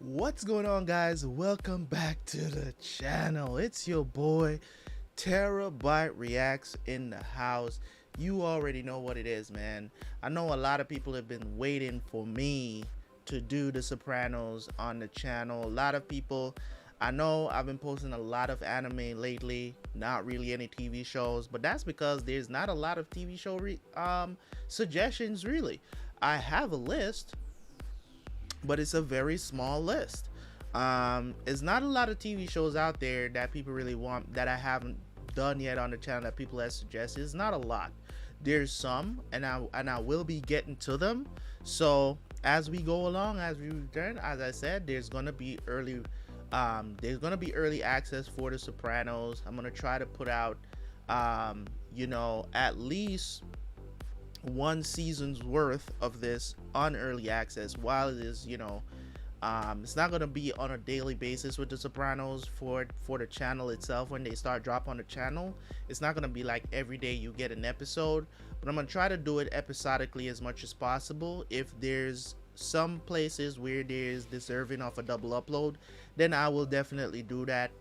What's going on, guys? Welcome back to the channel. It's your boy Terabyt Reacts in the house. You already know what it is, man. I know a lot of people have been waiting for me to do the Sopranos on the channel. A lot of people, I know I've been posting a lot of anime lately, not really any TV shows, but that's because there's not a lot of TV show suggestions really. I have a list, but it's a very small list. It's not a lot of TV shows out there that people really want that I haven't done yet on the channel that people have suggested. It's not a lot. There's some, and I will be getting to them. So as we go along, as we return, as I said, there's gonna be early access for the Sopranos. I'm gonna try to put out at least one season's worth of this on early access. While it is, it's not going to be on a daily basis with the Sopranos for the channel itself. When they start drop on the channel, it's not going to be like every day you get an episode, but I'm going to try to do it episodically as much as possible. If there's some places where there's deserving of a double upload, then I will definitely do that.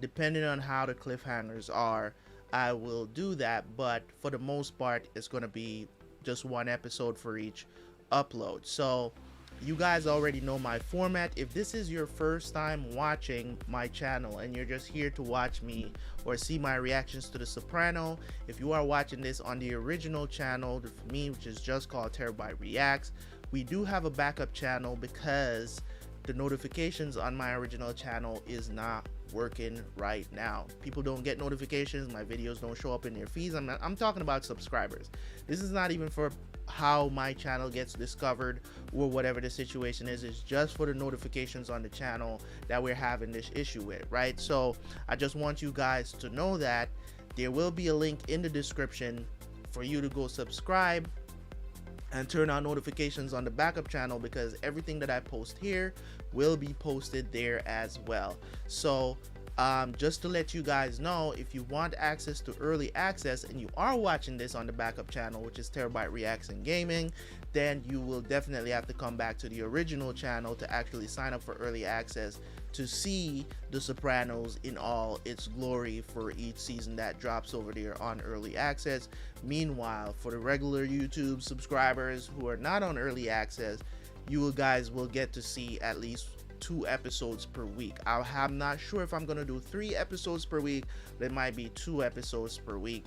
Depending on how the cliffhangers are, I will do that, but for the most part it's going to be just one episode for each upload. So you guys already know my format. If this is your first time watching my channel and you're just here to watch me or see my reactions to The Soprano, if you are watching this on the original channel for me, which is just called Terabyt Reacts, we do have a backup channel because the notifications on my original channel is not working right now. People don't get notifications, my videos don't show up in their feeds. I'm talking about subscribers. This is not even for how my channel gets discovered or whatever the situation is. It's just for the notifications on the channel that we're having this issue with, right? So I just want you guys to know that there will be a link in the description for you to go subscribe and turn on notifications on the backup channel, because everything that I post here will be posted there as well. So just to let you guys know, if you want access to early access and you are watching this on the backup channel, which is Terabyt Reacts and Gaming, then you will definitely have to come back to the original channel to actually sign up for early access to see The Sopranos in all its glory for each season that drops over there on early access. Meanwhile, for the regular YouTube subscribers who are not on early access, you guys will get to see at least 2 episodes per week. I'm not sure if I'm gonna do 3 episodes per week, but it might be 2 episodes per week.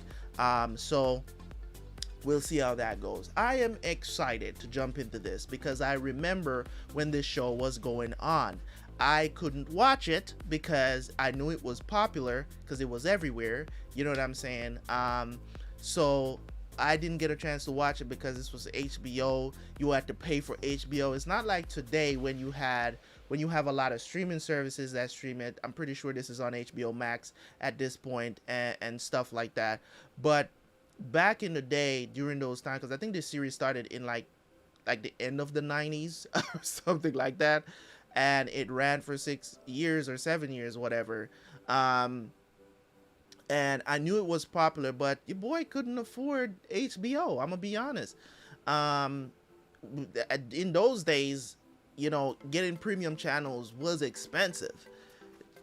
So we'll see how that goes. I am excited to jump into this because I remember when this show was going on. I couldn't watch it because I knew it was popular because it was everywhere. You know what I'm saying? So I didn't get a chance to watch it because this was HBO. You had to pay for HBO. It's not like today when you have a lot of streaming services that stream it. I'm pretty sure this is on HBO Max at this point and stuff like that. But back in the day, during those times, because I think this series started in like the end of the 90s or something like that, and it ran for 6 years or 7 years, whatever. And I knew it was popular, but your boy couldn't afford HBO. I'm gonna be honest. In those days, getting premium channels was expensive.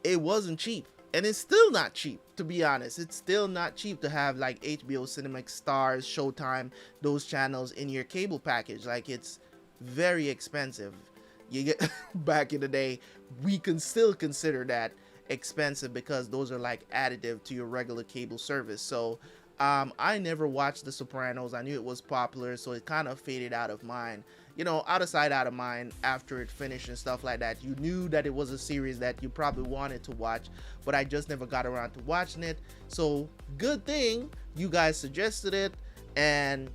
It wasn't cheap, and it's still not cheap, to be honest. It's still not cheap to have like HBO, Cinemax, Stars, Showtime, those channels in your cable package. Like, it's very expensive. You get back in the day, we can still consider that expensive because those are like additive to your regular cable service. So I never watched The Sopranos. I knew it was popular, so it kind of faded out of mind. Out of sight, out of mind after it finished and stuff like that. You knew that it was a series that you probably wanted to watch, but I just never got around to watching it. So good thing you guys suggested it, and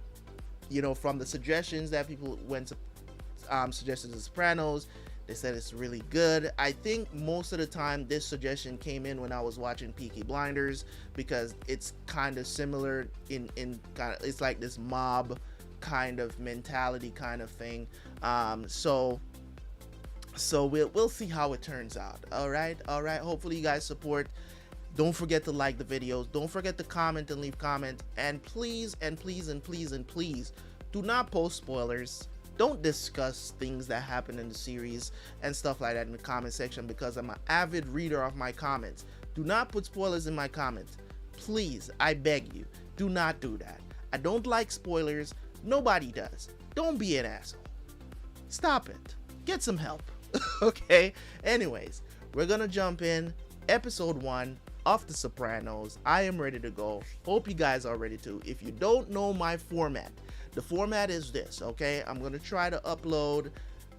from the suggestions that people went to suggested The Sopranos, they said it's really good. I think most of the time this suggestion came in when I was watching Peaky Blinders, because it's kind of similar in it's like this mob kind of mentality kind of thing. So we'll see how it turns out. All right, hopefully you guys support. Don't forget to like the videos, don't forget to comment and leave comments, and please do not post spoilers. don't discuss things that happen in the series and stuff like that in the comment section, because I'm an avid reader of my comments. Do not put spoilers in my comments. Please, I beg you, do not do that. I don't like spoilers. Nobody does. Don't be an asshole. Stop it. Get some help. Okay? Anyways, we're gonna jump in. Episode 1 of The Sopranos. I am ready to go. Hope you guys are ready too. If you don't know my format, the format is this, okay? I'm gonna try to upload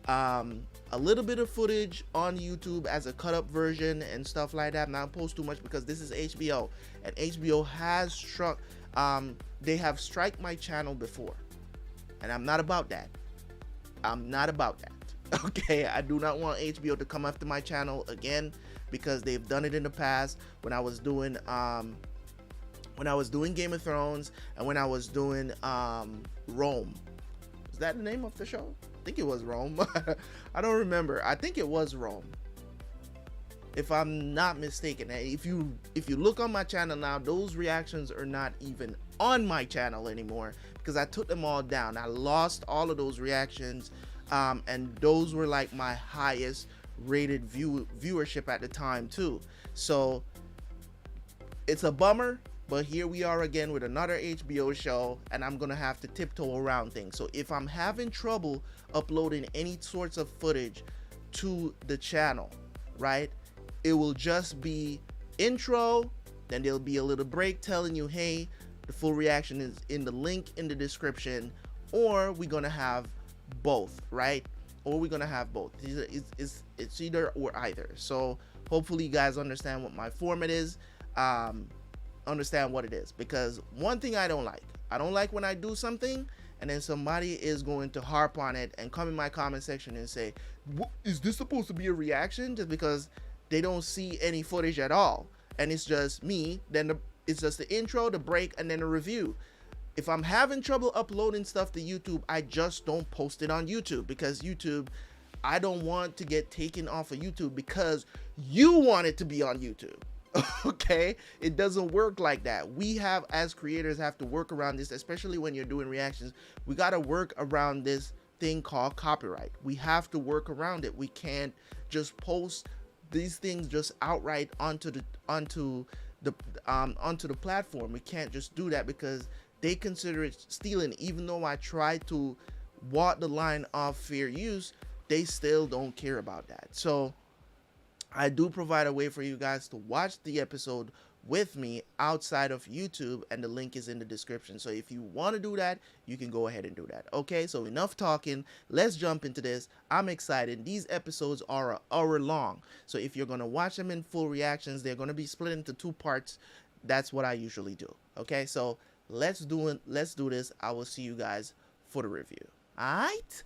a little bit of footage on YouTube as a cut up version and stuff like that. Not post too much because this is HBO, and HBO has struck they have striked my channel before, and I'm not about that. I'm not about that. Okay, I do not want HBO to come after my channel again, because they've done it in the past when I was doing Game of Thrones, and when I was doing Rome. Is that the name of the show? I think it was Rome. I don't remember. I think it was Rome, if I'm not mistaken. If you look on my channel now, those reactions are not even on my channel anymore, because I took them all down. I lost all of those reactions, and those were like my highest rated viewership at the time too. So it's a bummer, but here we are again with another HBO show, and I'm gonna have to tiptoe around things. So if I'm having trouble uploading any sorts of footage to the channel, right, it will just be intro, then there'll be a little break telling you, hey, the full reaction is in the link in the description, or we're gonna have both, right? Or we're gonna have both. It's either or either. So hopefully you guys understand what my format is, understand what it is, because one thing I don't like when I do something and then somebody is going to harp on it and come in my comment section and say, is this supposed to be a reaction, just because they don't see any footage at all, and it's just me, then it's just the intro, the break, and then a review. If I'm having trouble uploading stuff to YouTube, I just don't post it on YouTube, because YouTube, I don't want to get taken off of YouTube because you want it to be on YouTube. Okay, it doesn't work like that. We have, as creators, have to work around this, especially when you're doing reactions. We got to work around this thing called copyright. We have to work around it. We can't just post these things just outright onto the platform. We can't just do that, because they consider it stealing. Even though I try to walk the line of fair use, they still don't care about that. So I do provide a way for you guys to watch the episode with me outside of YouTube, and the link is in the description. So if you want to do that, you can go ahead and do that. Okay, so enough talking. Let's jump into this. I'm excited. These episodes are an hour long. So if you're going to watch them in full reactions, they're going to be split into 2 parts. That's what I usually do. Okay, so let's do this. I will see you guys for the review. All right.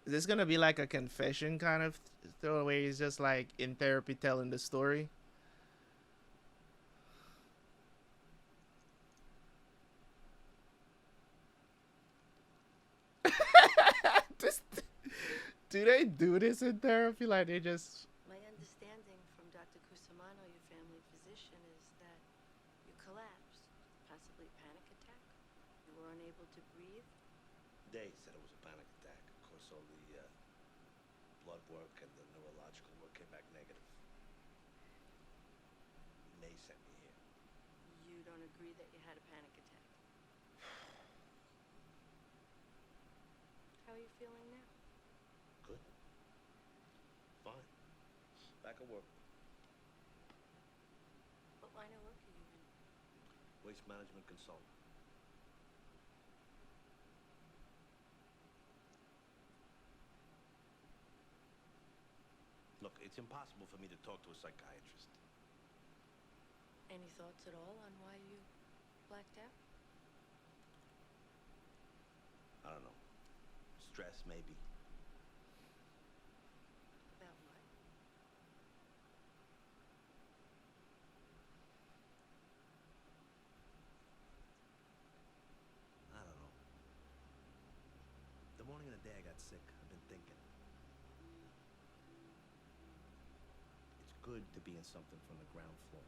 Is this gonna be like a confession kind of thing, where he's just like in therapy telling the story? Just, do they do this in therapy? Like they just. My understanding from Dr. Cusimano, your family physician, is that you collapsed, possibly panic attack. You were unable to breathe. They said it was a panic attack. Of course, all the blood work and the neurological work came back negative. May sent me here. You don't agree that you had a panic attack. How are you feeling now? Good. Fine. Back at work. What line of work are you in? Waste management consultant. Look, it's impossible for me to talk to a psychiatrist. Any thoughts at all on why you blacked out? I don't know. Stress, maybe. day I got sick, I've been thinking. It's good to be in something from the ground floor.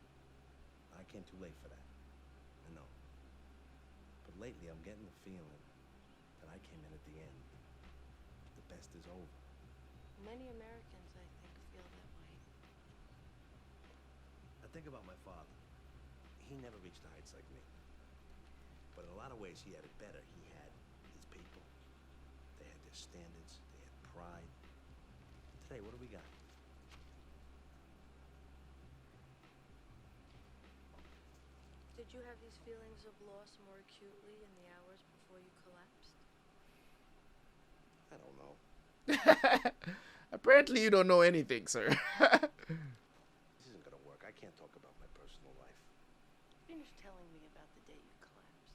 I came too late for that. I know. But lately I'm getting the feeling that I came in at the end. The best is over. Many Americans, I think, feel that way. I think about my father. He never reached the heights like me. But in a lot of ways, he had it better. He had his people. They had their standards. They had pride. Today, what do we got? Did you have these feelings of loss more acutely in the hours before you collapsed? I don't know. Apparently, you don't know anything, sir. This isn't gonna work. I can't talk about my personal life. Finish telling me about the day you collapsed.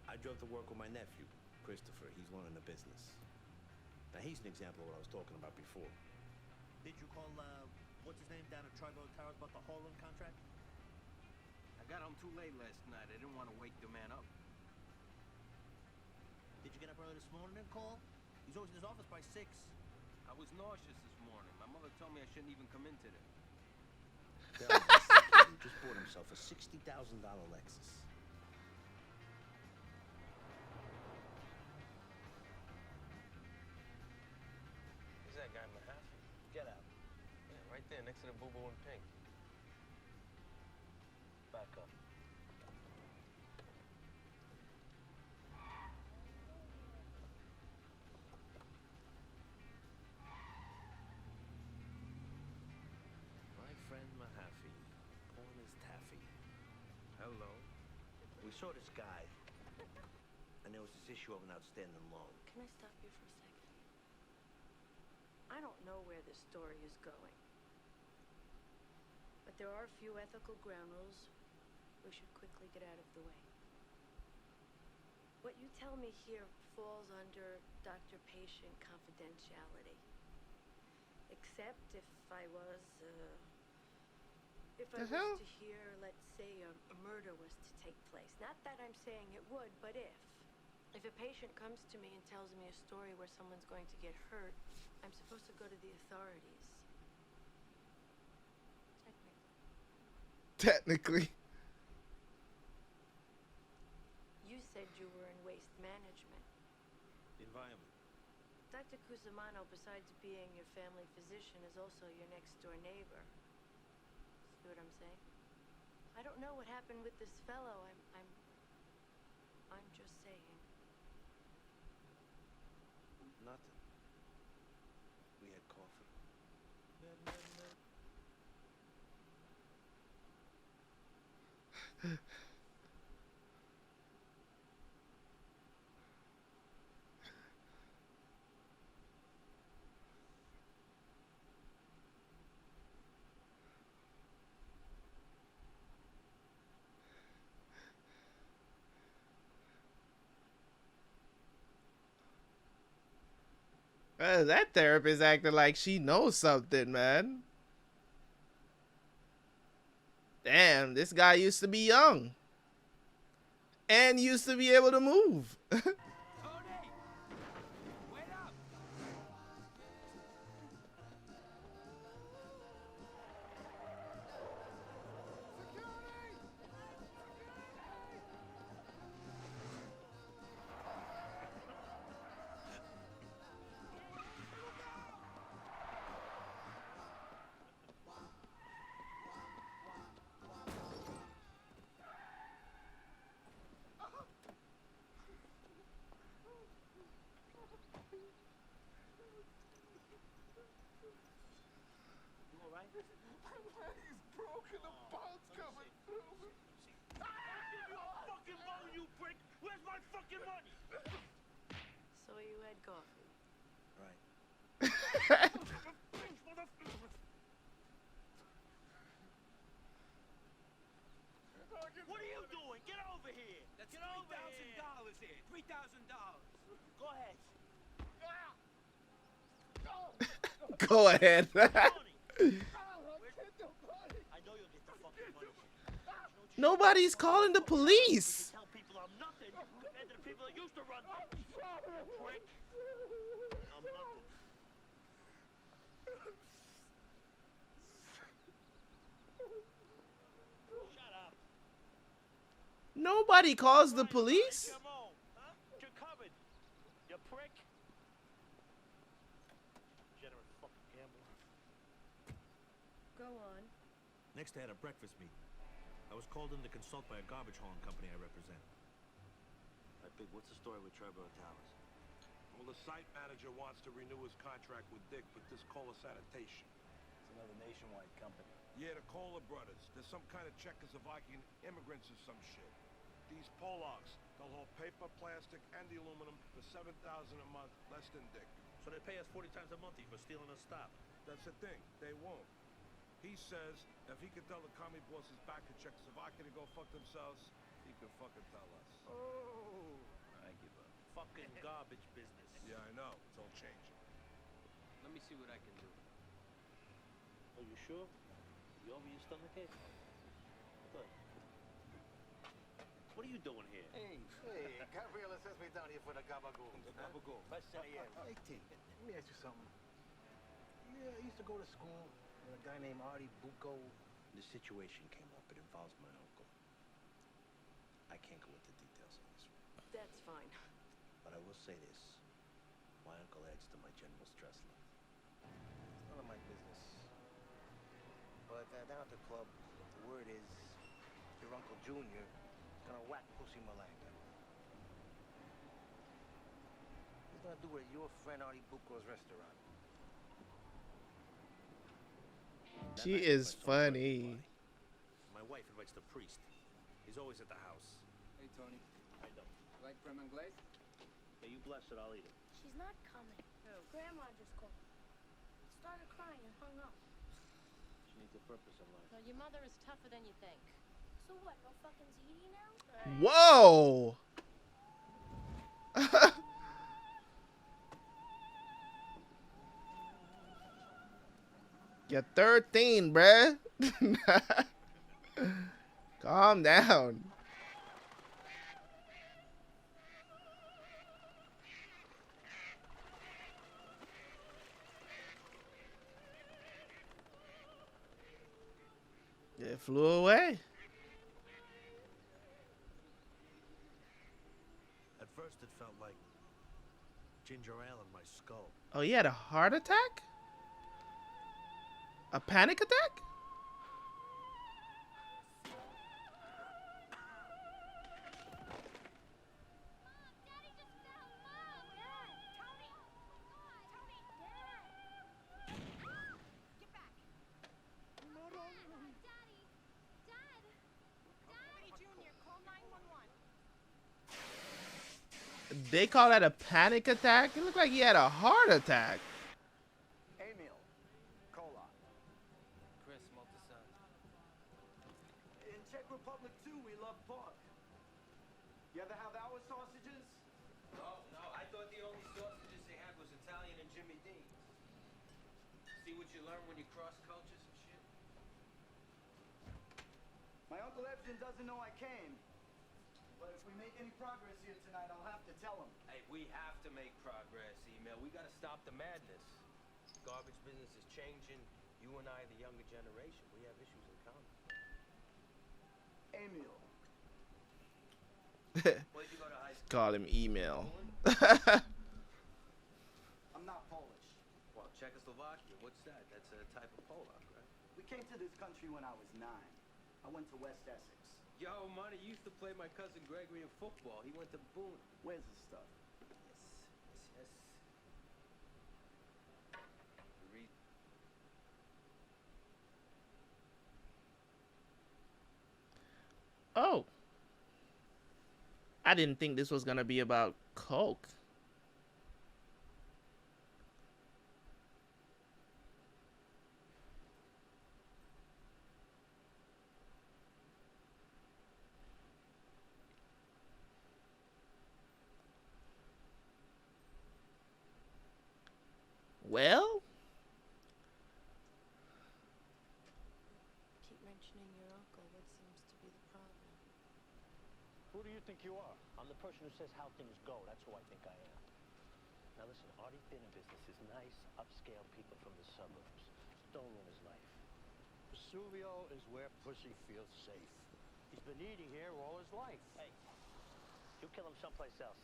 I drove to work with my nephew, Christopher. He's running a business. Now, he's an example of what I was talking about before. Did you call, what's his name down at Tribal Towers about the Harlem contract? I got home too late last night. I didn't want to wake the man up. Did you get up early this morning and call? He's always in his office by 6. I was nauseous this morning. My mother told me I shouldn't even come in today. This is a kid who just bought himself a $60,000 Lexus. Who's that guy, Mahaffey? Get out. Yeah, right there, next to the boo-boo in pink. Back up. My friend Mahaffey, born as Taffy. Hello. We saw this guy, and there was this issue of an outstanding loan. Can I stop you for a second? I don't know where this story is going. But there are a few ethical ground rules we should quickly get out of the way. What you tell me here falls under doctor-patient confidentiality. Except if I was The hell? to hear, let's say, a murder was to take place. Not that I'm saying it would, but if. If a patient comes to me and tells me a story where someone's going to get hurt, I'm supposed to go to the authorities. Technically. You said you were in waste management. The environment. Dr. Cusimano, besides being your family physician, is also your next-door neighbor. See what I'm saying? I don't know what happened with this fellow. I'm just saying. Nothing. We had coffee. That therapist acting like she knows something, man. Damn, this guy used to be young. And used to be able to move. Tony! Wait up! You alright? He's broken, the bone's coming through. Fucking loan, you prick! Where's my fucking money? So you had coffee. Right. What are you doing? Get over here! That's Get over here! $3,000 here. $3,000. Go ahead. Go ahead. Money. I know you'll get the fucking money. Nobody's calling the police. Tell people I'm nothing. people that used to run things. Prick. I'm nothing. Shut up. Nobody calls the Right, police. Come on, huh? You're covered. You prick. Generous fucking gambler. Go on. Next, I had a breakfast meeting. I was called in to consult by a garbage hauling company I represent. All right, Big, what's the story with Terabyt Towers? Well, the site manager wants to renew his contract with Dick, but this Kohler Sanitation. It's another nationwide company. Yeah, the Kohler brothers. There's some kind of Czechoslovakian immigrants or some shit. These Polacks, they'll haul paper, plastic, and the aluminum for $7,000 a month, less than Dick. So they pay us 40 times a month for stealing a stop. That's the thing. They won't. He says if he can tell the commie bosses back in Czechoslovakia to go fuck themselves, he can fucking tell us. Oh, I give up. Fucking garbage business. Yeah, I know. It's all changing. Let me see what I can do. Are you sure? You over your stomach ache? Good. What are you doing here? Hey, Gabriela sends me down here for the gabagool. The gabagool. Let's say yeah. Hey, T, let me ask you something. Yeah, I used to go to school with a guy named Artie Bucco. The situation came up. It involves my uncle. I can't go into details on this one. That's fine. But I will say this. My uncle adds to my general stress level. It's none of my business. But down at the club, the word is your Uncle Junior is gonna whack Pussy Malanga. He's gonna do it at your friend Artie Bucco's restaurant. She is funny. My wife invites the priest. He's always at the house. Hey, Tony. I know. Like creme anglaise? Yeah, you bless it, I'll eat it. She's not coming. Grandma just called. Started crying and hung up. She needs a purpose in life. No, your mother is tougher than you think. So what? No fucking ZD now? Whoa. You're 13, bruh. Calm down. It flew away. At first, it felt like ginger ale in my skull. Oh, he had a heart attack? A panic attack? They call that a panic attack? It looked like he had a heart attack. Emil, Cola. Chris, Multisun. In Czech Republic too, we love pork. You ever have our sausages? No, I thought the only sausages they had was Italian and Jimmy Dean. See what you learn when you cross cultures and shit? My Uncle Evgen doesn't know I came. But if we make any progress here tonight, I'll have to tell him. Hey, we have to make progress, Emil. We gotta stop the madness. Garbage business is changing. You and I, the younger generation, we have issues in common. Emil. Where'd you go to high school? Call him email. I'm not Polish. Well, Czechoslovakia. What's that? That's a type of Polak, right? We came to this country when I was 9. I went to West Essex. Yo, money, you used to play my cousin Gregory in football. He went to Boone. Where's the stuff? Yes. Read. Oh. I didn't think this was gonna be about Coke. Well, Keep mentioning your uncle. What seems to be the problem? Who do you think you are? I'm the person who says how things go. That's who I think I am. Now listen, Artie's been in business. Is nice, upscale people from the suburbs. Don't ruin his life. Vesuvio is where pussy feels safe. He's been eating here all his life. Hey, you kill him someplace else.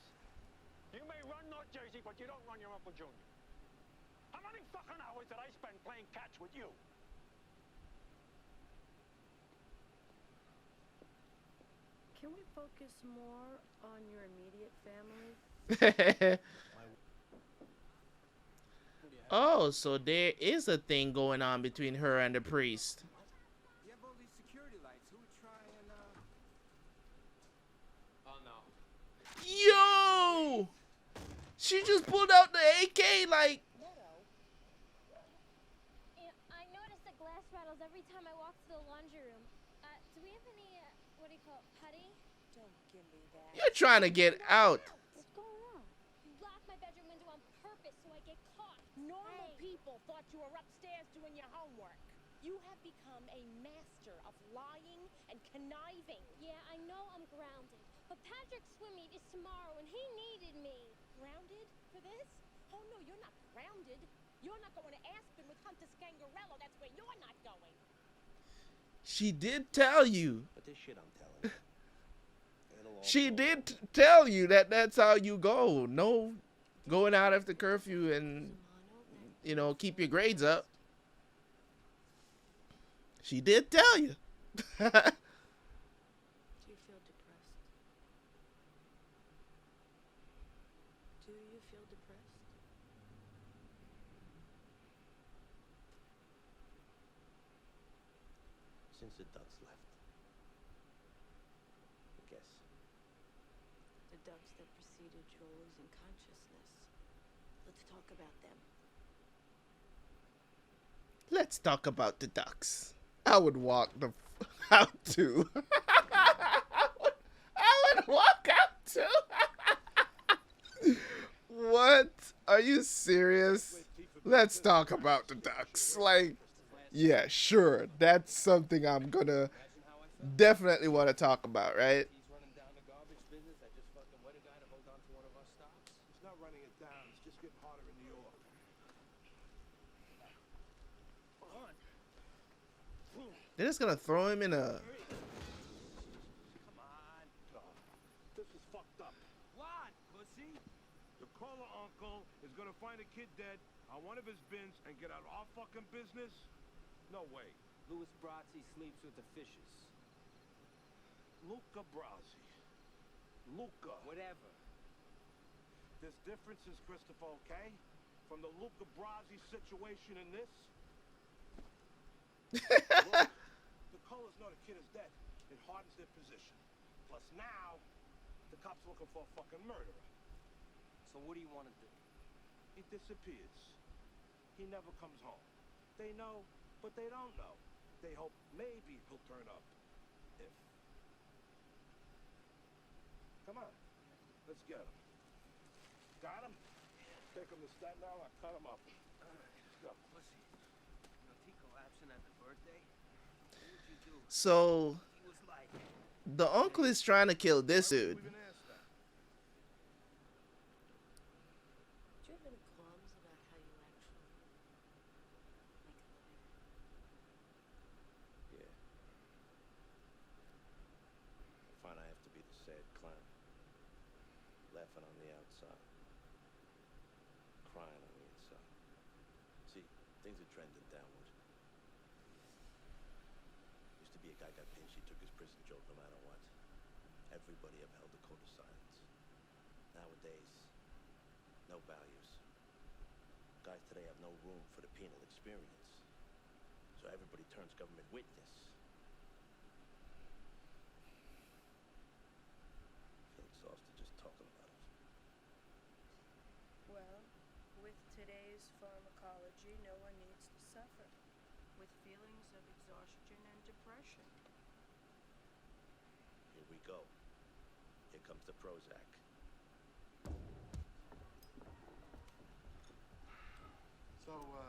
You may run North Jersey, but you don't run your Uncle Junior. How many fucking hours did I spend playing catch with you? Can we focus more on your immediate family? Oh, so there is a thing going on between her and the priest. You have all these security lights. Who would try and, Oh, no. Yo! She just pulled out the AK like... I notice the glass rattles every time I walk to the laundry room. Do we have any, what do you call it, putty? Don't give me that. You're trying to get out. What's going on? You locked my bedroom window on purpose so I get caught. Normal people thought you were upstairs doing your homework. You have become a master of lying and conniving. Yeah, I know I'm grounded, but Patrick's swim meet is tomorrow and he needed me. Grounded for this? Oh no, you're not grounded. You're not going to Aspen with Hunter Scangarello. That's where you're not going. She did tell you. But this shit I'm telling you. it'll all She blow did over. tell you that that's how you go. No going out after curfew and, you know, keep your grades up. She did tell you. Do you feel depressed? Do you feel depressed? Since the ducks left. I guess. The ducks that preceded your losing consciousness. Let's talk about them. Let's talk about the ducks. I would walk the out too. I would walk out too. What? Are you serious? Let's talk about the ducks. Like, yeah, sure. That's something I'm gonna definitely want to talk about, right? He's running down the garbage business. I just fucking wet a guy to hold on to one of our stocks. It's not running it down. It's just getting harder in New York. They're just gonna throw him in a. Come on. This is fucked up. What, pussy? The caller uncle is gonna find a kid dead on one of his bins and get out of our fucking business? No way. Louis Brazzi sleeps with the fishes. Luca Brasi. Luca. Whatever. There's differences, Christopher, okay? From the Luca Brasi situation in this. Look, the colors know the kid is dead. It hardens their position. Plus now, the cop's looking for a fucking murderer. So what do you want to do? He disappears. He never comes home. They know, but they don't know. They hope maybe he'll turn up. If. Come on. Let's get him. Got him? Take him to Staten Island. I'll cut him up. Let's go. Pussy. You know, Tico absent at the birthday? What would you do? So He was like, the uncle is trying to kill this dude. We even asked that. Do you have any qualms about how you actually make a living? Yeah. I find I have to be the sad clown. Laughing on the outside. Crying on the inside. See, things are trending downward. Used to be a guy got pinched, he took his prison joke no matter what. Everybody upheld the code of silence. Nowadays, no values. Guys today have no room for the penal experience. So everybody turns government witness. I feel exhausted just talking about it. Well, with today's pharmacology, no one needs to suffer with feelings of exhaustion and depression. Here we go. Here comes the Prozac. So, I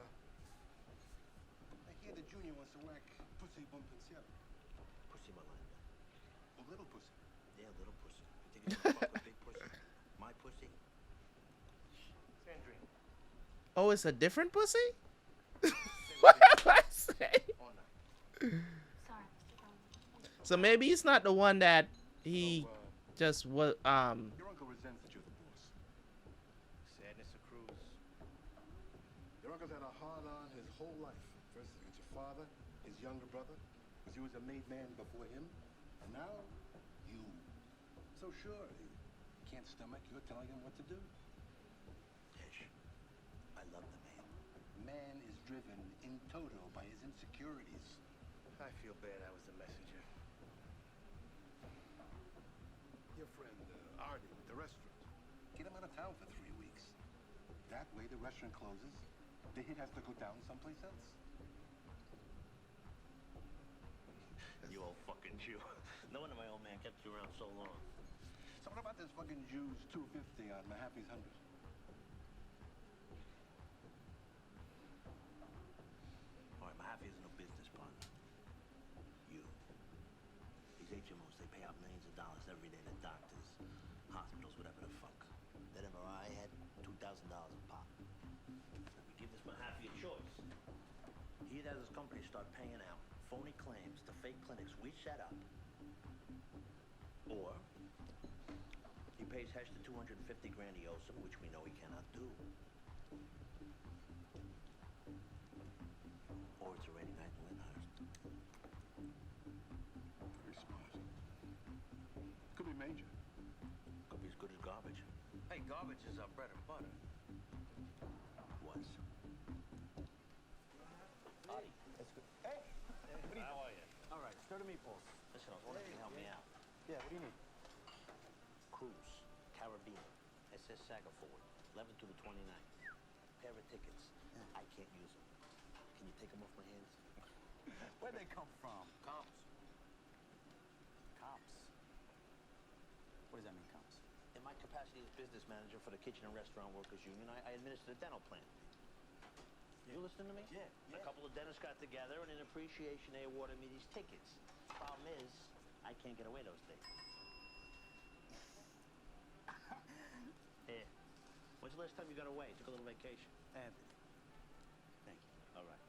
hear the junior wants to whack Pussy Bumpensiero. Pussy Malanda. Oh, little Pussy. Yeah, little pussy. You think you fuck with big pussy? My pussy? Sandrine. Oh, it's a different pussy? Say What what am I saying? all night. Sorry, Mr. Brown. So maybe he's not the one that he just was. Your uncle resents that you're the boss. Sadness accrues. Your uncle's had a hard-on his whole life. First against your father, his younger brother, because he was a made man before him, and now you. So sure, he can't stomach you're telling him what to do. Ish. I love the man. Man is driven in toto by his insecurities. I feel bad I was the messenger. Your friend, Artie, with the restaurant. Get him out of town for 3 weeks. That way the restaurant closes. The hit has to go down someplace else. You old fucking Jew. No wonder my old man kept you around so long. So what about this fucking Jew's 250 on Mahaffey's 100? All right, Mahaffey is no business partner. You. These HMOs, they pay out millions of dollars every day to doctors, hospitals, whatever the fuck. That MRI had $2,000 a pop. Now, we give this Mahaffey a choice. He has his company start paying out phony claims to fake clinics we set up. Or he pays Hesh the 250 grand he owes him, which we know he cannot do. Or it's a rainy night in Lyndhurst. Very smart. Could be major. Could be as good as garbage. Hey, garbage is our bread and butter. Was. Artie, that's good. Hey! How are you? All right, stir the meatballs. Listen, I was wondering if you can help me out. Yeah, what do you need? Cruise, Caribbean, SS Saga Forward, 11th to the 29th. Pair of tickets. I can't use them. Can you take them off my hands? Where'd they come from? Comps. Comps? What does that mean, comps? In my capacity as business manager for the Kitchen and Restaurant Workers Union, I administer the dental plan. You listening to me? Yeah. A couple of dentists got together, and in appreciation, they awarded me these tickets. Problem is, I can't get away those days. Here. When's the last time you got away? Took a little vacation? Anthony. Thank you. All right.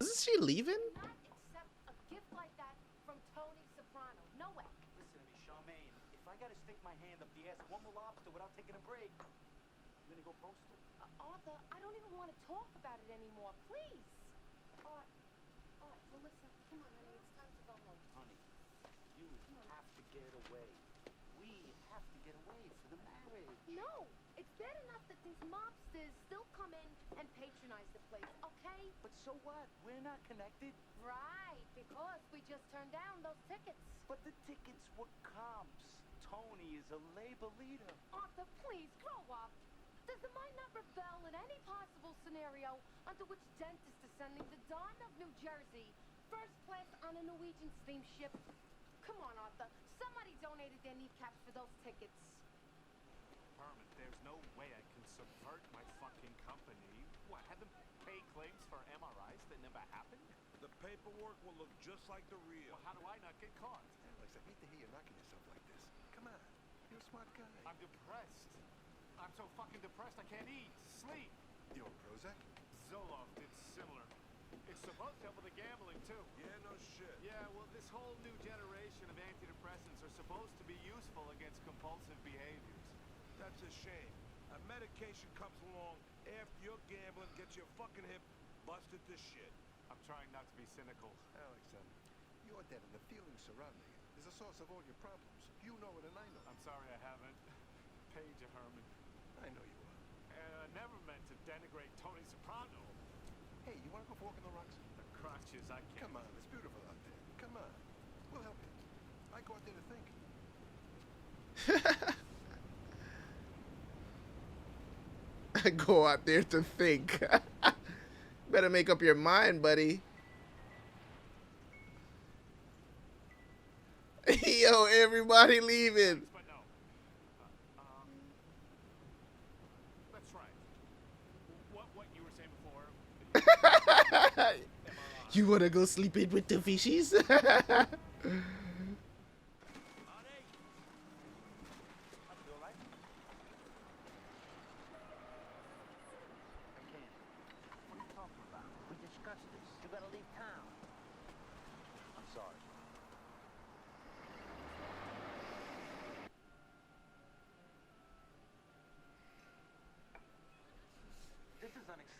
Isn't she leaving? Not accept a gift like that from Tony Soprano. No way. Listen to me, Charmaine. If I gotta stick my hand up the ass of one more lobster without taking a break, I'm gonna go postal. Arthur, I don't even want to talk about it anymore. Please. Art, well, listen. Come on, honey. It's time to go home. Honey, you have to get away. We have to get away for the marriage. No, it's bad enough that these mobsters still come in and patronize the place, okay? But so what? We're not connected. Right, because we just turned down those tickets. But the tickets were comps. Tony is a labor leader. Arthur, please, grow up. Does the mind not rebel in any possible scenario under which dentist is sending the Don of New Jersey first class on a Norwegian steamship? Come on, Arthur. Somebody donated their kneecaps for those tickets. Herman, there's no way I can subvert my fucking company. What, have them pay claims for MRIs that never happened? The paperwork will look just like the real. Well, how do I not get caught? Alex, I hate to hear you knocking yourself like this. Come on. You're a smart guy. I'm depressed. I'm so fucking depressed I can't eat, sleep. You on Prozac? Zoloft, it's similar. It's supposed to help with the gambling, too. Yeah, no shit. Yeah, well, this whole new generation of antidepressants are supposed to be useful against compulsive behaviors. That's a shame. A medication comes along after you're gambling, gets your fucking hip busted to shit. I'm trying not to be cynical. Alex, you're dead, and the feeling surrounding it is the source of all your problems. You know it, and I know it. I'm sorry I haven't. Paige Herman. I know you are. And I never meant to denigrate Tony Soprano. Hey, you want to go for a walk in the rocks? The crotches, I can't. Come on, it's beautiful out there. Come on. We'll help you. I go out there to think. I go out there to think. Better make up your mind, buddy. Yo, everybody leaving. But no. Let's try it. What you were saying before? You wanna go sleep in with the fishies?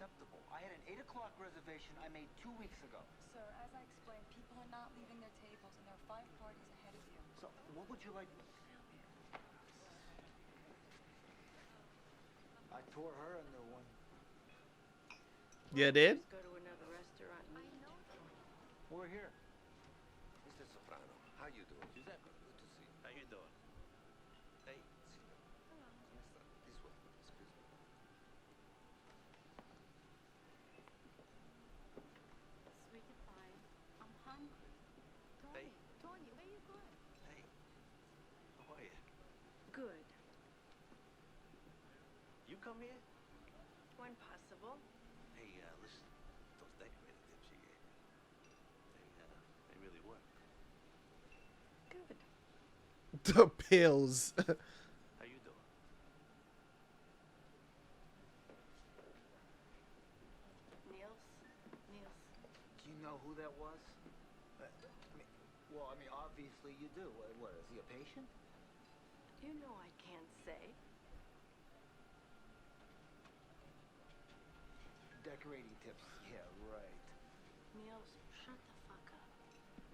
unacceptable. I had an 8 o'clock reservation I made 2 weeks ago. Sir, as I explained, people are not leaving their tables, and there are 5 parties ahead of you. So, what would you like? I tore her a new one. You did? Let's go to another restaurant and eat. We're here. Mr. Soprano, how you doing? Giuseppe, good to see you. How you doing? Hey, Signor. Come sta? This way, excuse me. Sweetie pie, I'm hungry. Tony, Hey. Tony, where you going? Hey, how are you? Good. You come here? When possible. Hey, listen, those decorated tips you gave me, they really work. Good. The pills. How you doing? Niels? Do you know who that was? I mean, obviously you do. What, is he a patient? You know I can't say. Decorating tips. Yeah, right. Niels, shut the fuck up.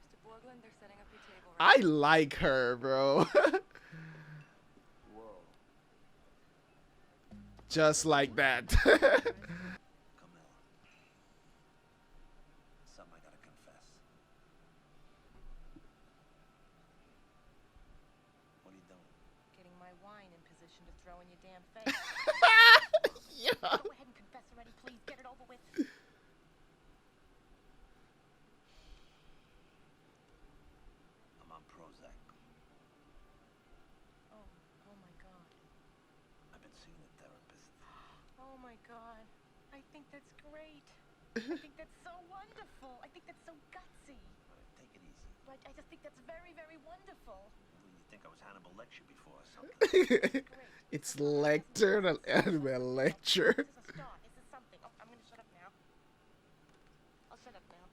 Mr. Borglund, they're setting up your table I like her, bro. Whoa. Just like that. Camilla. Something I gotta confess. What are you doing? Getting my wine in position to throw in your damn face. Yeah. Go ahead and confess already, please. Get it over with. I'm on Prozac. Oh my God. I've been seeing a therapist. Oh my God. I think that's great. I think that's so wonderful. I think that's so gutsy. All right, take it easy. I just think that's very, very wonderful. What do you think I was Hannibal Lecter before or something? It's Lecter, an anime lecture. This is a start. This is something. Oh, I'm gonna shut up now. I'll shut up now.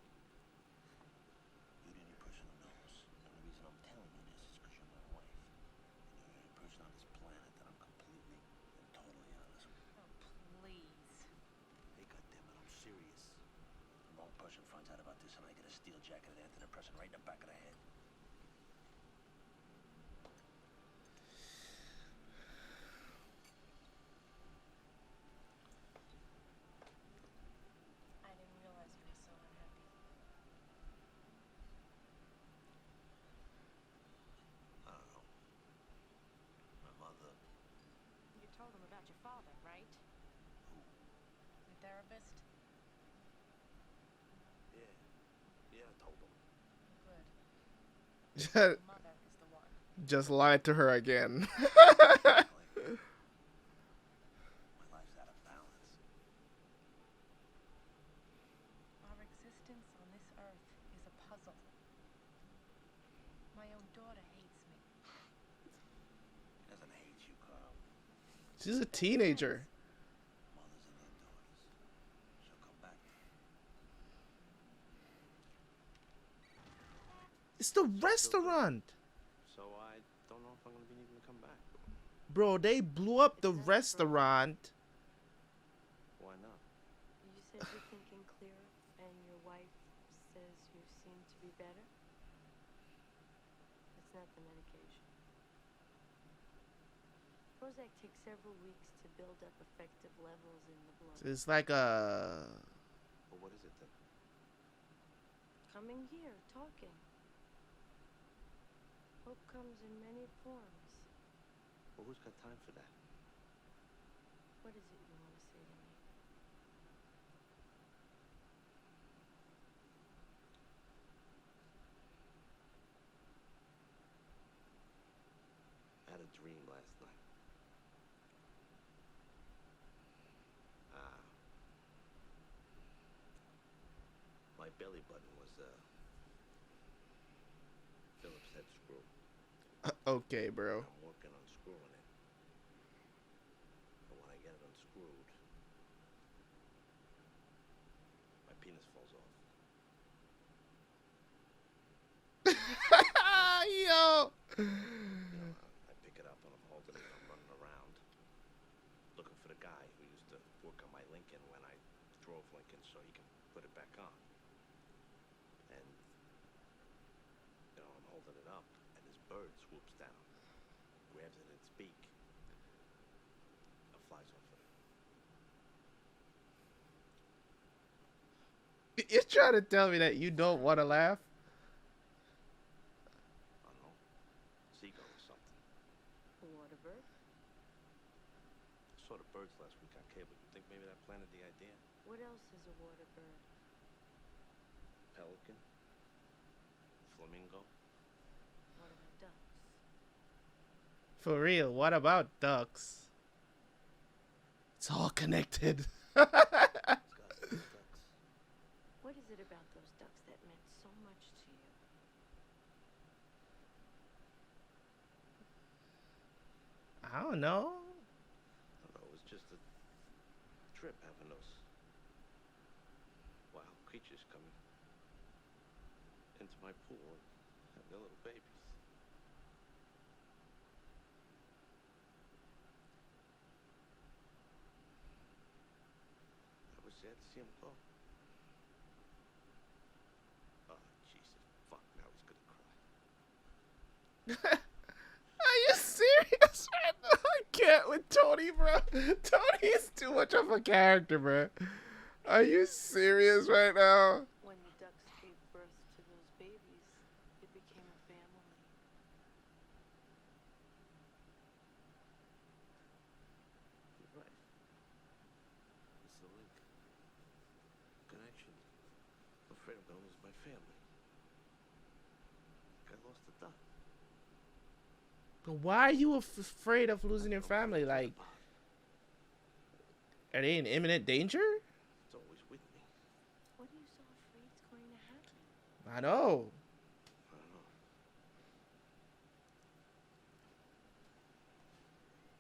You're the only person who knows. And the reason I'm telling you this is because you're my wife. And you're the only person on this planet that I'm completely and totally honest with. Oh, please. Hey, goddammit, I'm serious. The wrong person finds out about this and I get a steel jacket and antidepressant right in the back of the head. I didn't realize you were so unhappy. I don't know. My mother. You told him about your father, right? Who? Your therapist? Yeah. Yeah, I told him. Good. Just Your mother is the one. lied to her again. My life's out of balance. Our existence on this earth is a puzzle. My own daughter hates me. He doesn't hate you, Carl. She's a teenager. Mothers and their daughters. She'll come back. It's the restaurant. So I don't know if I'm gonna be needing to come back. Bro, they blew up the restaurant. Why not? You said you're thinking clearer, and your wife says you seem to be better? It's not the medication. Prozac takes several weeks to build up effective levels in the blood. It's like a... Well, what is it then? Coming here, talking. Hope comes in many forms. Well, who's got time for that? What is it you want to say to me? I had a dream last night. My belly button was Phillips head screw. Okay, bro. I'm working on screwing it. But when I get it unscrewed, my penis falls off. Yo! You know, I pick it up and I'm holding it and I'm running around looking for the guy who used to work on my Lincoln when I Grove Lincoln so he can put it back on. And, you know, I'm holding it up, and this bird swoops down, grabs it in its beak, and flies off with it. You're trying to tell me that you don't want to laugh? I don't know. Seagull or something. A water bird? I saw the birds last week on cable. You think maybe that planted the idea? What else is a water bird? Pelican? Flamingo? What about ducks? For real, what about ducks? It's all connected. It's got some ducks. What is it about those ducks that meant so much to you? I don't know. I don't know, it was just a trip having those wild creatures coming into my pool and having their little babies. I was sad to see him go. Oh, Jesus, fuck, now he's gonna cry. Are you serious right now? I can't with Tony, bro. Tony is too much of a character, bro. Are you serious right now? When the ducks gave birth to those babies, it became a family. You're right. It's the link. Connection. I'm afraid I'm gonna lose my family. I lost a duck. But why are you afraid of losing your family? Like, are they in imminent danger? It's always with me. What are you so afraid is going to happen? I know. I don't know.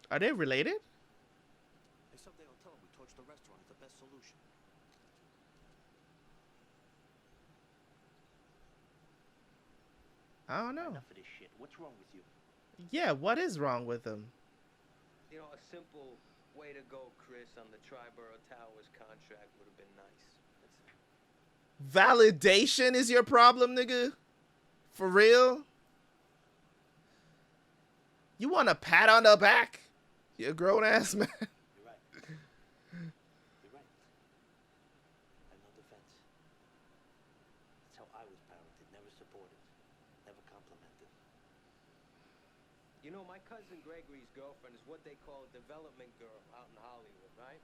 Are they related? Hey, someday I'll tell him we torched the restaurant. It's the best solution. I don't know. Enough of this shit. What's wrong with you? Yeah, what is wrong with them? You know, a simple way to go, Chris, on the Triborough Towers contract would have been nice. Validation is your problem, nigga? For real? You want a pat on the back? You a grown ass man. You're right. You're right. I have no defense. That's how I was parented. Never supported. Never complimented. You know, my cousin Gregory's girlfriend is what they call a development girl out in Hollywood, right?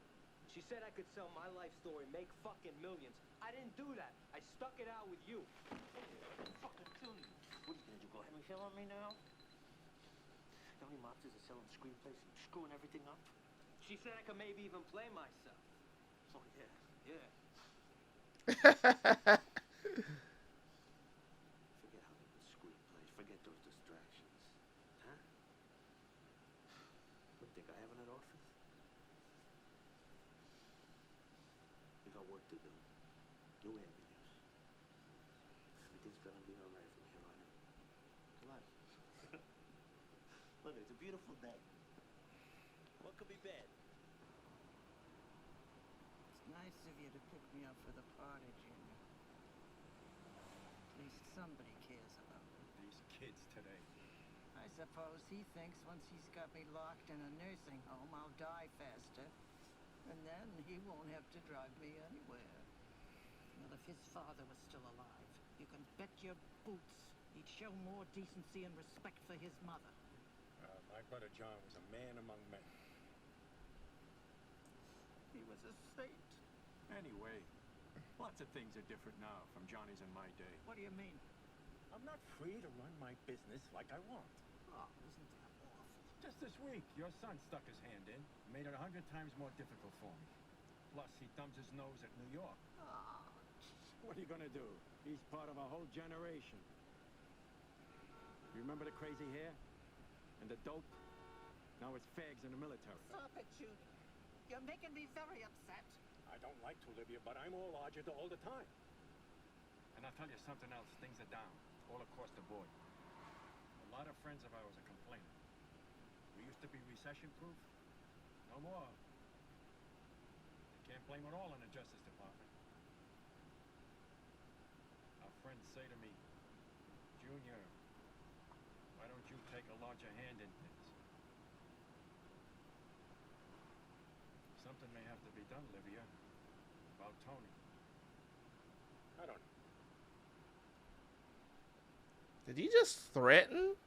She said I could sell my life story, make fucking millions. I didn't do that. I stuck it out with you. I'll fucking kill you. What are you gonna do? Go ahead and kill on me now? You know how many mobsters are selling screenplays and screwing everything up? She said I could maybe even play myself. Oh, yeah. Yeah. Forget Hollywood screenplays. Forget those distractions. Huh? What do you think I have in an office? We got work to do. New avenues. Everything's gonna be alright from here on in. Come on. Look, it's a beautiful day. What could be bad? It's nice of you to pick me up for the party, Junior. At least somebody cares about me. These kids today. I suppose he thinks once he's got me locked in a nursing home, I'll die faster. And then he won't have to drive me anywhere. Well, if his father was still alive, you can bet your boots he'd show more decency and respect for his mother. My brother John was a man among men. He was a saint. Anyway, lots of things are different now from Johnny's in my day. What do you mean? I'm not free to run my business like I want. Oh, isn't that awful? Just this week, your son stuck his hand in, made it 100 times more difficult for me. Plus, he thumbs his nose at New York. Oh, What are you gonna do? He's part of a whole generation. You remember the crazy hair? And the dope? Now it's fags in the military. stop it, Junior. You're making me very upset. I don't like to, Olivia, but I'm all agita all the time. And I'll tell you something else. Things are down, all across the board. A lot of friends of ours are complaining. We used to be recession-proof. No more. The Can't blame it all on the Justice Department. Our friends say to me, Junior, why don't you take a larger hand in things? Something may have to be done, Livia, about Tony. I don't know. Did he just threaten?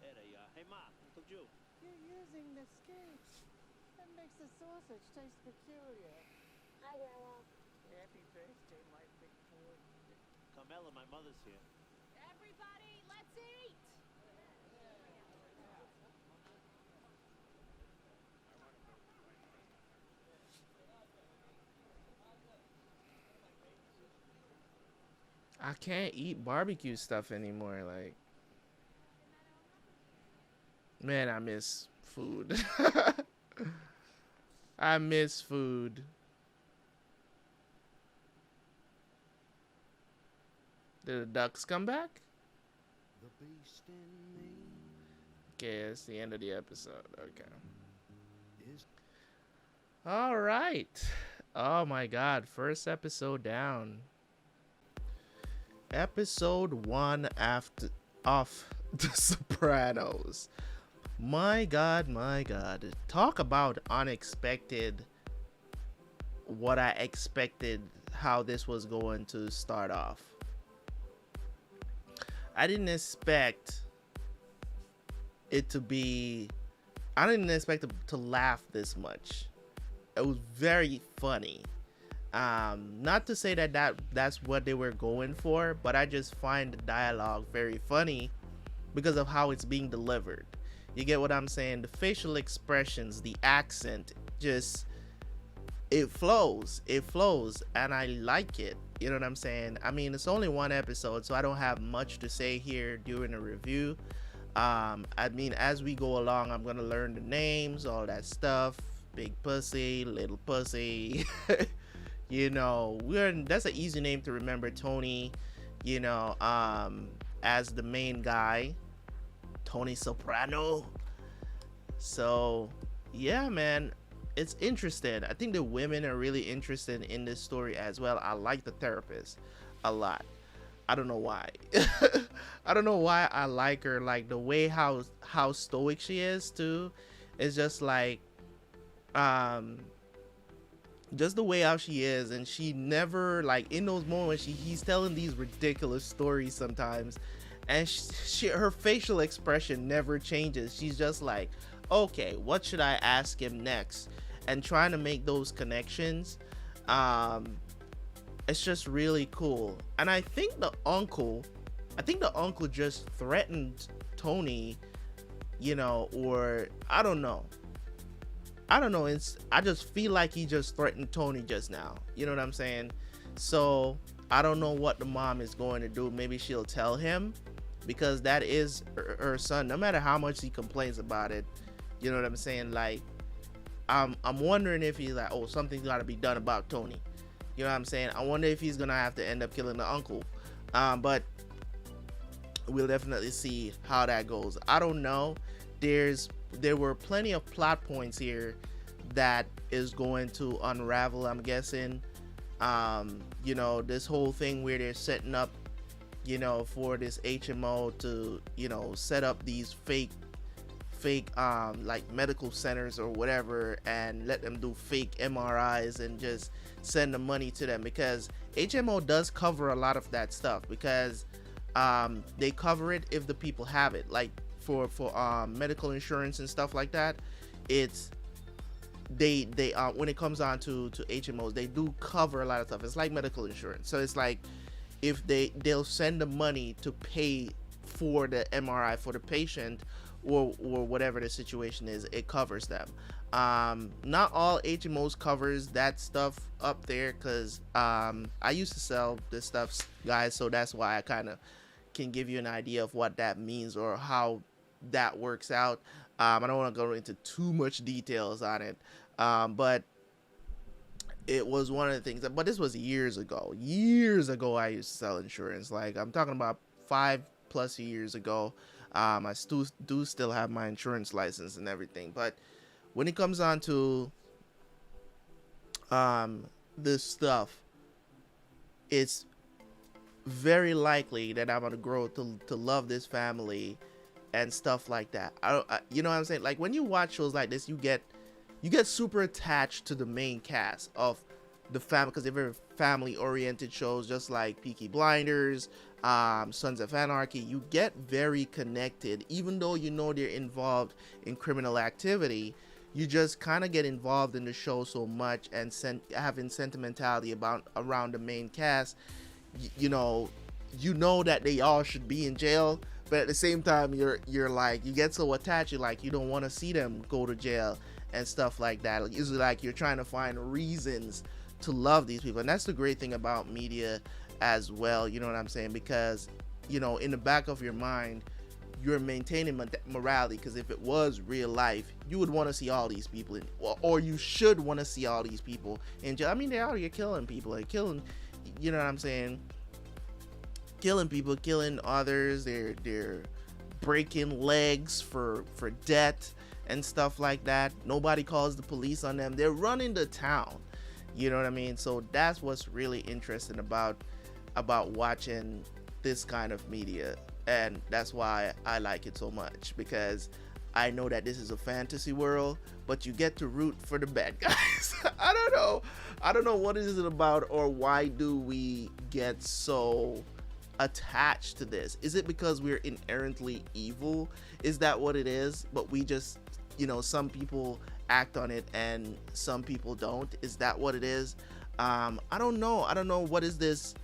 Hey there, you are. Hey, Ma, Uncle Jew. You're using the skate. That makes the sausage taste peculiar. Hi, Grandma. Happy birthday, my big boy. Carmela, my mother's here. Everybody, let's eat! I can't eat barbecue stuff anymore. Like, man, I miss food. I miss food. Did the ducks come back? The beast in me Okay, it's the end of the episode. Okay. is All right. Oh my God. First episode down. Episode 1 after off The Sopranos. My God, my God. Talk about unexpected. What I expected how this was going to start off. I didn't expect it to be. I didn't expect to laugh this much. It was very funny. Not to say that's what they were going for, but I just find the dialogue very funny because of how it's being delivered. You get what I'm saying? The facial expressions, the accent, just it flows, and I like it. You know what I'm saying? I mean, it's only one episode, so I don't have much to say here during a review. I mean, as we go along, I'm gonna learn the names, all that stuff. Big pussy, little pussy. You know, that's an easy name to remember. Tony, you know, as the main guy, Tony Soprano. So yeah, man, it's interesting. I think the women are really interested in this story as well. I like the therapist a lot. I don't know why. I don't know why I like her. Like the way how stoic she is too. It's just like just the way how she is, and she never, like, in those moments he's telling these ridiculous stories sometimes, and her facial expression never changes. She's just like, okay, what should I ask him next, and trying to make those connections. It's just really cool. And I think the uncle just threatened Tony, you know, or I don't know. I just feel like he just threatened Tony just now. You know what I'm saying? So I don't know what the mom is going to do. Maybe she'll tell him, because that is her son. No matter how much he complains about it, you know what I'm saying? Like, I'm wondering if he's like, oh, something's got to be done about Tony. You know what I'm saying? I wonder if he's gonna have to end up killing the uncle. But we'll definitely see how that goes. I don't know. There were plenty of plot points here that is going to unravel, I'm guessing. You know, this whole thing where they're setting up, you know, for this HMO to, you know, set up these fake like medical centers or whatever, and let them do fake MRIs and just send the money to them, because HMO does cover a lot of that stuff, because they cover it if the people have it, like for medical insurance and stuff like that. It's they when it comes on to HMOs, they do cover a lot of stuff. It's like medical insurance, so it's like if they'll send the money to pay for the MRI for the patient, or whatever the situation is, it covers them. Not all HMOs covers that stuff up there, because I used to sell this stuff, guys, so that's why I kind of can give you an idea of what that means or how that works out. I don't want to go into too much details on it, but it was one of the things but this was years ago I used to sell insurance. Like, I'm talking about 5+ years ago. I still have my insurance license and everything, but when it comes on to this stuff, it's very likely that I'm gonna grow to love this family and stuff like that. You know what I'm saying? Like when you watch shows like this, you get super attached to the main cast of the family because they're very family oriented shows, just like Peaky Blinders, Sons of Anarchy. You get very connected, even though you know they're involved in criminal activity. You just kind of get involved in the show so much and having sentimentality around the main cast. You know that they all should be in jail, but at the same time you're like, you get so attached, you're like, you don't want to see them go to jail and stuff like that. It's like you're trying to find reasons to love these people, and that's the great thing about media as well. You know what I'm saying? Because in the back of your mind, you're maintaining morality, because if it was real life, you would want to see all these people or you should want to see all these people in jail. I mean, they're out here killing people, like killing, you know what I'm saying, killing people, killing others. They're breaking legs for debt and stuff like that. Nobody calls the police on them. They're running the town. You know what I mean? So that's what's really interesting about watching this kind of media, and that's why I like it so much, because I know that this is a fantasy world, but you get to root for the bad guys. I don't know what is it about, or why do we get so attached to this? Is it because we're inherently evil? Is that what it is? But we just, some people act on it and some people don't. Is that what it is? I don't know what is this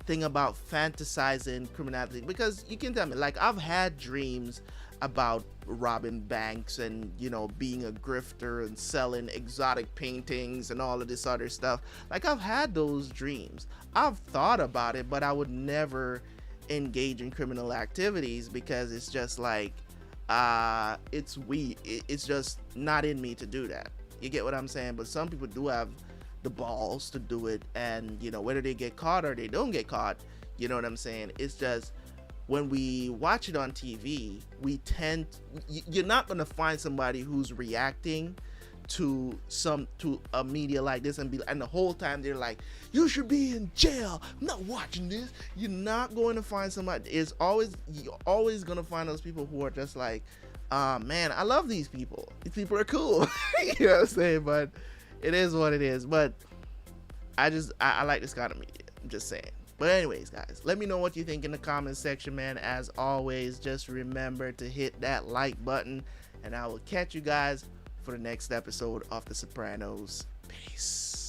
thing about fantasizing criminality, because you can tell me, like, I've had dreams about robbing banks and being a grifter and selling exotic paintings and all of this other stuff. Like, I've had those dreams, I've thought about it, but I would never engage in criminal activities, because it's just like, it's weird. It's just not in me to do that. You get what I'm saying? But some people do have the balls to do it, and whether they get caught or they don't get caught, you know what I'm saying? It's just, when we watch it on TV, you're not going to find somebody who's reacting to a media like this and the whole time they're like, you should be in jail, I'm not watching this. You're not going to find somebody. You're always going to find those people who are just like, man, I love these people. These people are cool. You know what I'm saying? But it is what it is. But I like this kind of media. I'm just saying. But anyways, guys, let me know what you think in the comments section, man. As always, just remember to hit that like button, and I will catch you guys for the next episode of The Sopranos. Peace.